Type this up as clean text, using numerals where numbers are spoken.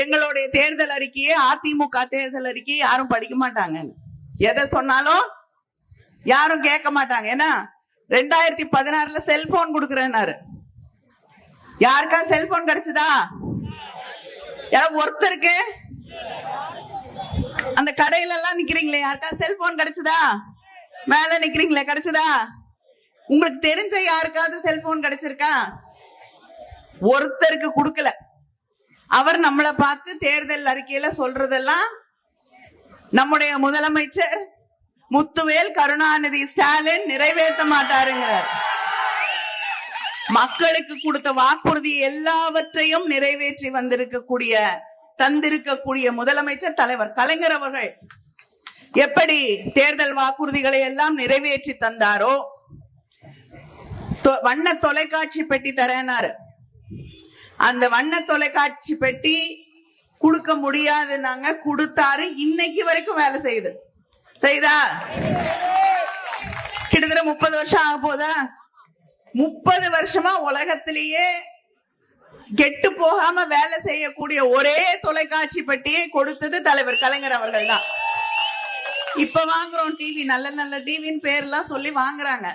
எங்களுடைய தேர்தல் அறிக்கையை, அதிமுக தேர்தல் அறிக்கையை யாரும் படிக்க மாட்டாங்க. எதை சொன்னாலும் யாரும் கேட்க மாட்டாங்க. ஏன்னா 2016 செல்போன் கொடுக்கறேன்னாரு. யாருக்கா செல்போன் கிடைச்சதா? ஒருத்தருக்கு அந்த கடையில எல்லாம் நிக்கிறீங்களே, யாருக்கா செல்போன் கிடைச்சதா? மேல நிக்கிறீங்களே, கிடைச்சதா? உங்களுக்கு தெரிஞ்ச யாருக்காவது செல்போன் கிடைச்சிருக்கா? ஒருத்தருக்கு கொடுக்கல. அவர் நம்மளை பார்த்து தேர்தல் அறிக்கையில சொல்றதெல்லாம் நம்முடைய முதலமைச்சர் முத்துவேல் கருணாநிதி ஸ்டாலின் நிறைவேற்ற மாட்டாருங்கிறார். மக்களுக்கு கொடுத்த வாக்குறுதி எல்லாவற்றையும் நிறைவேற்றி தந்திருக்கக்கூடிய முதலமைச்சர் தலைவர் கலைஞர் அவர்கள் எப்படி தேர்தல் வாக்குறுதிகளை எல்லாம் நிறைவேற்றி தந்தாரோ, வண்ண தொலைக்காட்சி பெட்டி தரேனாரு. அந்த வண்ண தொலைக்காட்சி பெட்டி கொடுக்க முடியாது, நாங்க கொடுத்தாரு. இன்னைக்கு வரைக்கும் வேலை செய்தா கிட்டத்தட்ட 30 வருஷம் ஆக போதா? 30 வருஷமா உலகத்திலேயே கெட்டு போகாம வேலை செய்யக்கூடிய ஒரே தொலைக்காட்சி பெட்டியை கொடுத்தது தலைவர் கலைஞர் அவர்கள் தான். இப்ப வாங்குறோம் டிவி, நல்ல நல்ல டிவின்னு பேர்லாம் சொல்லி வாங்குறாங்க.